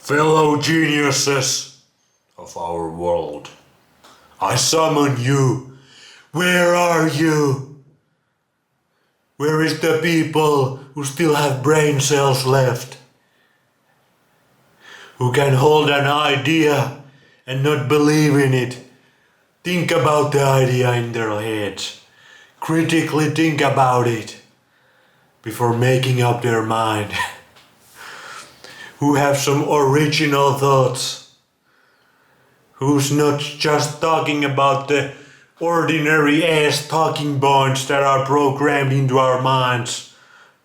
Fellow geniuses of our world, I summon you. Where are you? Where is the people who still have brain cells left? Who can hold an idea and not believe in it? Think about the idea in their heads. Critically think about it before making up their mind. Who have some original thoughts. Who's not just talking about the ordinary ass talking points that are programmed into our minds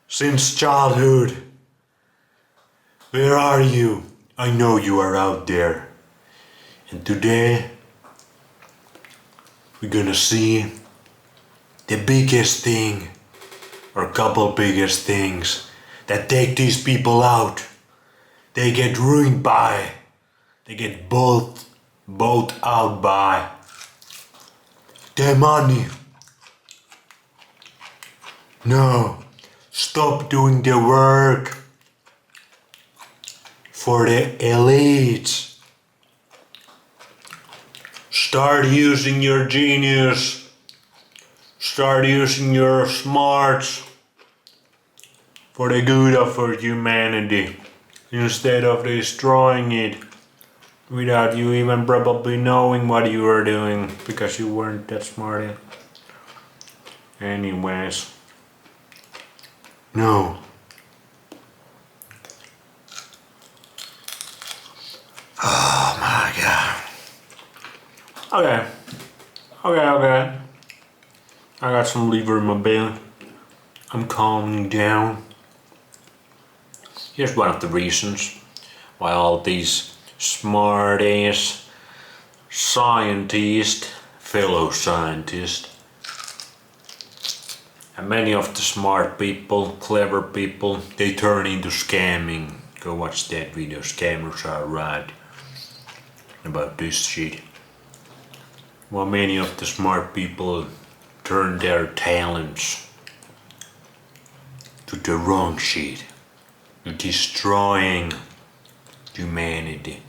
since childhood. Where are you? I know you are out there. And today we're gonna see the biggest thing, or a couple biggest things that take these people out. They get ruined by, they get bought out by their money. No, stop doing the work for the elites. Start using your genius. Start using your smarts for the good of our humanity, instead of destroying it without you even probably knowing what you were doing, because you weren't that smart yet. Anyways. No. Oh my god. Okay. I got some liver in my belly. I'm calming down. Here's one of the reasons why all these smart ass scientists, fellow scientists, and many of the smart people, clever people, they turn into scamming. Go watch that video, Scammers Are Right, about this shit. Well, many of the smart people turn their talents to the wrong shit, to destroying humanity,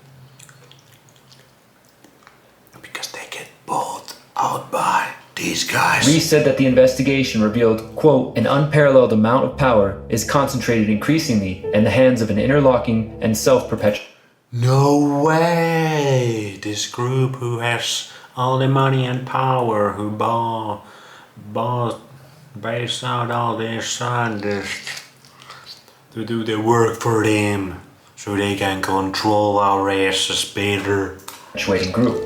because they get bought out by these guys. Rees said that the investigation revealed, quote, an unparalleled amount of power is concentrated increasingly in the hands of an interlocking and self-perpetuating. No way! This group who has all the money and power, who base out all their scientists to do the work for them, so they can control our asses better. Group.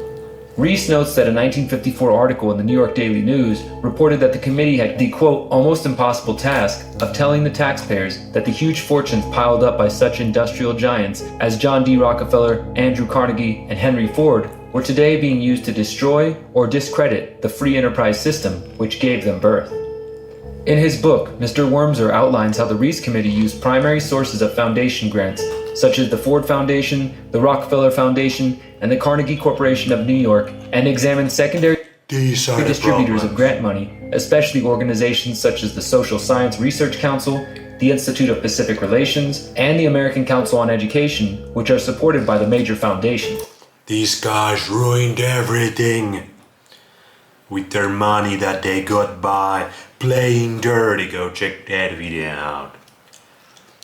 Rees notes that a 1954 article in the New York Daily News reported that the committee had the, quote, almost impossible task of telling the taxpayers that the huge fortunes piled up by such industrial giants as John D. Rockefeller, Andrew Carnegie, and Henry Ford were today being used to destroy or discredit the free enterprise system which gave them birth. In his book, Mr. Wormser outlines how the Rees Committee used primary sources of foundation grants, such as the Ford Foundation, the Rockefeller Foundation, and the Carnegie Corporation of New York, and examined secondary distributors of grant money, especially organizations such as the Social Science Research Council, the Institute of Pacific Relations, and the American Council on Education, which are supported by the major foundations. These guys ruined everything with their money that they got by playing dirty. Go check that video out.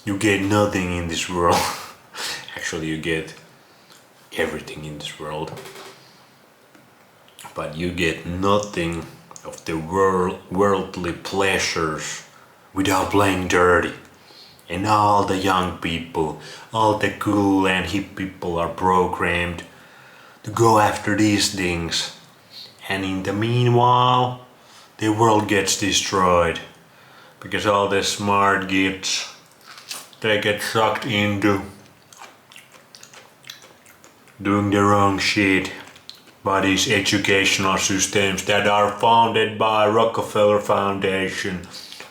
You get nothing in this world. Actually, you get everything in this world. But you get nothing of the worldly pleasures without playing dirty. And all the young people, all the cool and hip people are programmed to go after these things. And in the meanwhile, the world gets destroyed. Because all the smart kids, they get sucked into doing the wrong shit by these educational systems that are founded by Rockefeller Foundation,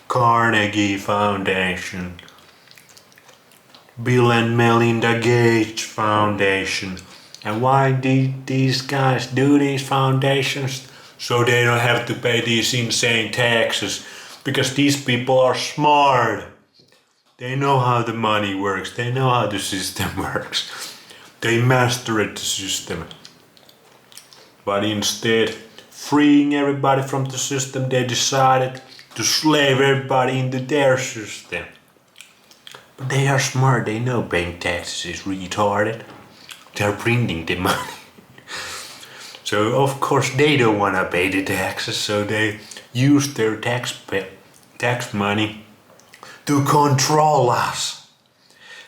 Carnegie Foundation, Bill and Melinda Gates Foundation. And why did these guys do these foundations? So they don't have to pay these insane taxes. Because these people are smart. They know how the money works. They know how the system works. They mastered the system. But instead, freeing everybody from the system, they decided to slave everybody into their system. But they are smart, they know paying taxes is retarded. They're printing the money. So of course they don't wanna pay the taxes, so they use their tax money to control us,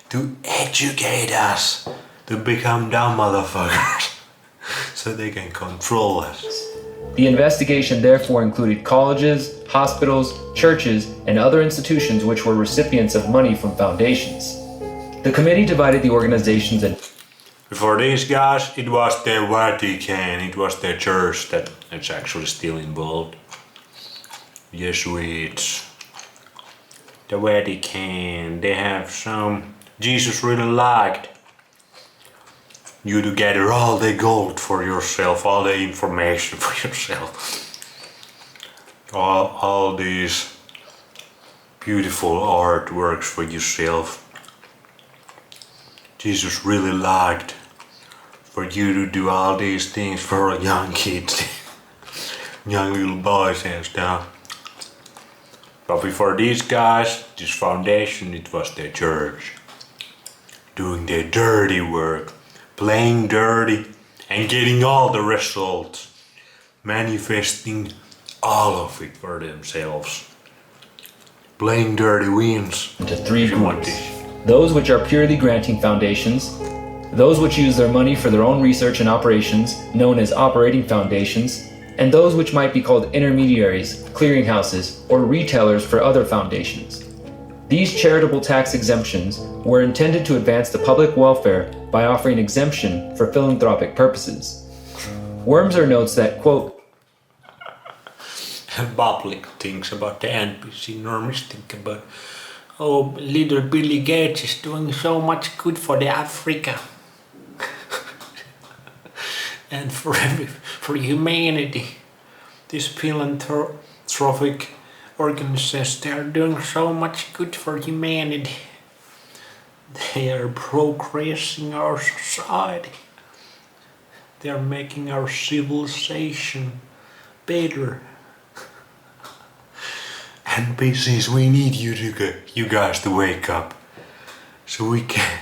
to educate us, to become dumb motherfuckers, so they can control us. The investigation therefore included colleges, hospitals, churches, and other institutions which were recipients of money from foundations. The committee divided the organizations into For these guys, it was the Vatican, it was the church that is actually still involved. Jesuits, the Vatican, they have some. Jesus really liked you to gather all the gold for yourself, all the information for yourself. All these beautiful artworks for yourself. Jesus really liked for you to do all these things for young kids, young little boys and stuff. But before these guys, this foundation, it was the church. Doing the dirty work, playing dirty and getting all the results. Manifesting all of it for themselves. Playing dirty wins. into three groups. Those which are purely granting foundations, those which use their money for their own research and operations, known as operating foundations, and those which might be called intermediaries, clearinghouses, or retailers for other foundations. These charitable tax exemptions were intended to advance the public welfare by offering exemption for philanthropic purposes. Wormser notes that, quote, public thinks about the NPC, normies think about, oh, little Billy Gates is doing so much good for the Africa and for humanity. This philanthropic organizations, they are doing so much good for humanity. They are progressing our society. They are making our civilization better. NPCs, we need you guys to wake up, so we can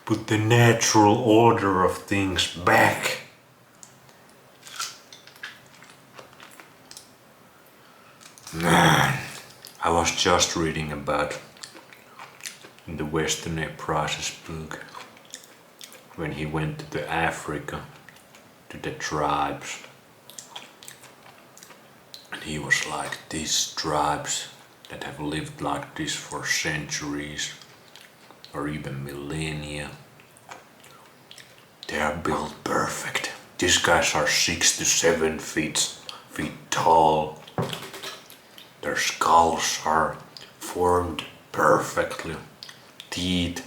put the natural order of things back. Man, I was just reading about in the Western Process book when he went to Africa, to the tribes. And he was like, these tribes that have lived like this for centuries or even millennia, they are built perfect. These guys are 6 to 7 feet tall. Their skulls are formed perfectly. Teeth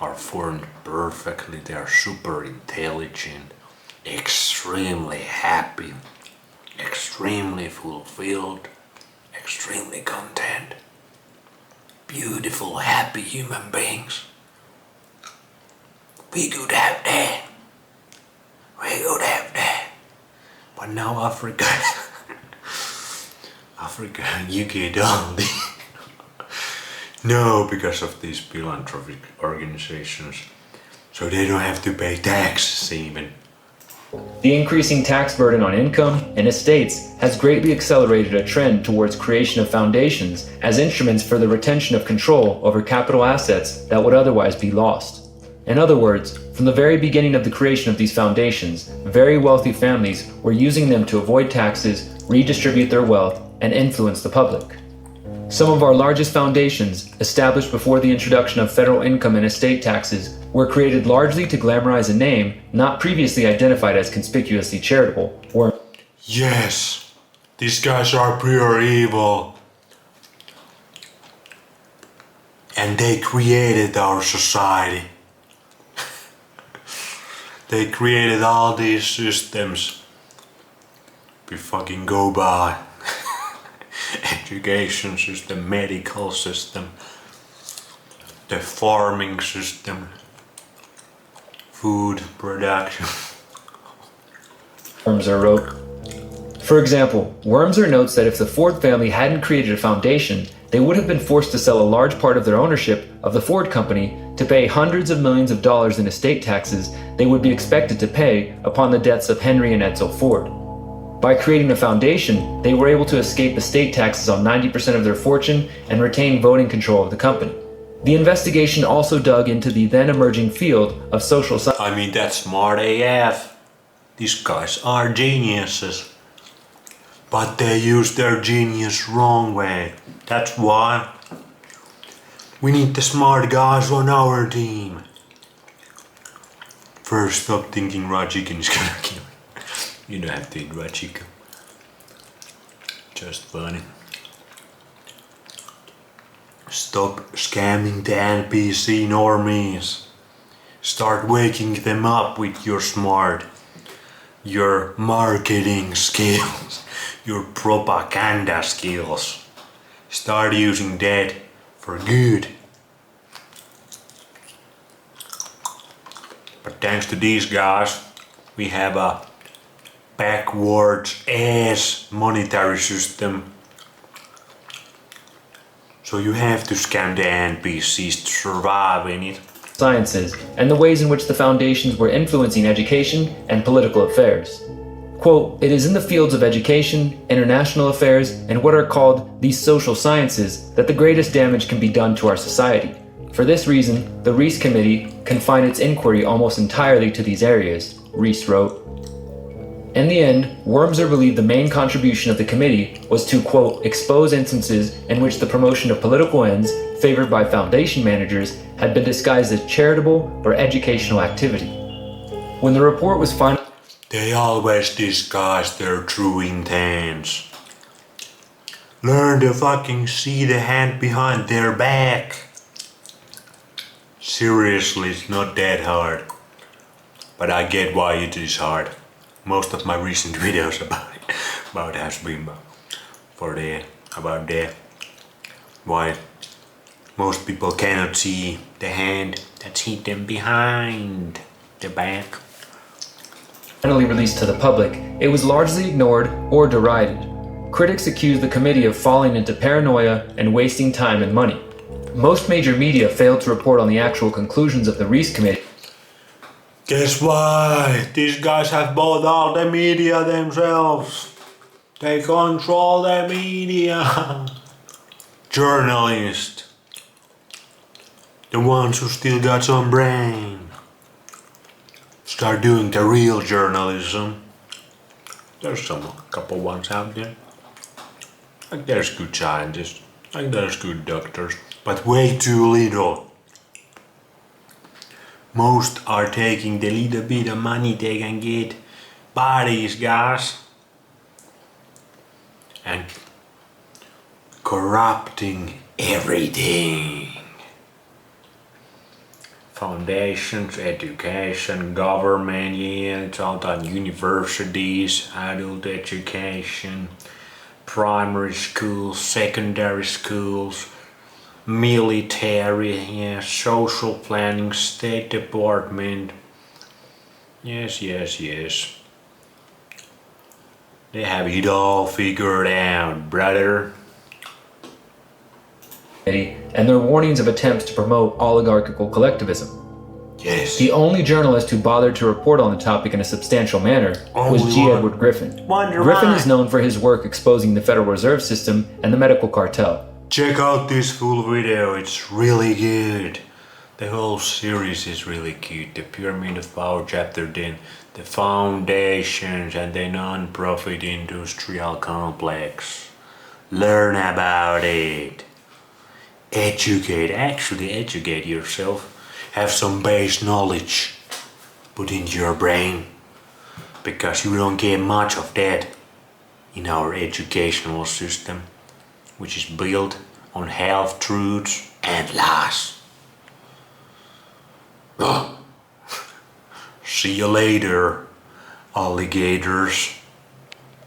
are formed perfectly. They are super intelligent, extremely happy, extremely fulfilled, extremely content. Beautiful, happy human beings. We could have that. We could have that. But now Africa, you get all the no, because of these philanthropic organizations. So they don't have to pay taxes even. The increasing tax burden on income and estates has greatly accelerated a trend towards creation of foundations as instruments for the retention of control over capital assets that would otherwise be lost. In other words, from the very beginning of the creation of these foundations, very wealthy families were using them to avoid taxes, redistribute their wealth, and influence the public. Some of our largest foundations, established before the introduction of federal income and estate taxes, were created largely to glamorize a name not previously identified as conspicuously charitable, or yes, these guys are pure evil. And they created our society. They created all these systems we fucking go by. Education system, medical system, the farming system, food production. Wormser wrote. For example, Wormser notes that if the Ford family hadn't created a foundation, they would have been forced to sell a large part of their ownership of the Ford company to pay hundreds of millions of dollars in estate taxes they would be expected to pay upon the deaths of Henry and Edsel Ford. By creating a foundation, they were able to escape estate taxes on 90% of their fortune and retain voting control of the company. The investigation also dug into the then emerging field of social science. I mean, that's smart AF. These guys are geniuses. But they use their genius wrong way. That's why we need the smart guys on our team. First, stop thinking raw chicken is gonna kill you. You don't have to eat raw chicken. Just funny. Stop scamming the NPC normies. Start waking them up with your marketing skills, your propaganda skills. Start using that for good. But thanks to these guys, we have a backwards ass monetary system. So you have to scam the NPCs to survive in it. Sciences, and the ways in which the foundations were influencing education and political affairs. Quote, it is in the fields of education, international affairs, and what are called these social sciences that the greatest damage can be done to our society. For this reason, the Rees Committee confined its inquiry almost entirely to these areas, Rees wrote. In the end, Wormser believed the main contribution of the committee was to, quote, expose instances in which the promotion of political ends favored by foundation managers had been disguised as charitable or educational activity. When the report was finally... They always disguise their true intents. Learn to fucking see the hand behind their back. Seriously, it's not that hard. But I get why it is hard. Most of my recent videos about has been about that. Why most people cannot see the hand that's hidden behind the back. Finally released to the public, it was largely ignored or derided. Critics accused the committee of falling into paranoia and wasting time and money. Most major media failed to report on the actual conclusions of the Rees Committee. Guess why? These guys have bought all the media themselves. They control the media. Journalists. The ones who still got some brain. Start doing the real journalism. There's a couple ones out there. Like there's good scientists. Like there's good doctors. But way too little. Most are taking the little bit of money they can get by these guys and corrupting everything. Foundations, education, government, yeah, it's all done. Universities, adult education, primary schools, secondary schools, military, yeah, social planning, State Department. Yes. They have it all figured out, brother. And their warnings of attempts to promote oligarchical collectivism. Yes. The only journalist who bothered to report on the topic in a substantial manner was G. Edward Griffin. Griffin is known for his work exposing the Federal Reserve System and the medical cartel. Check out this full video, it's really good. The whole series is really cute. The Pyramid of Power chapter 10, the foundations and the non-profit industrial complex. Learn about it. Educate yourself. Have some base knowledge put into your brain. Because you don't get much of that in our educational system, which is built on half truths and lies. See you later, alligators.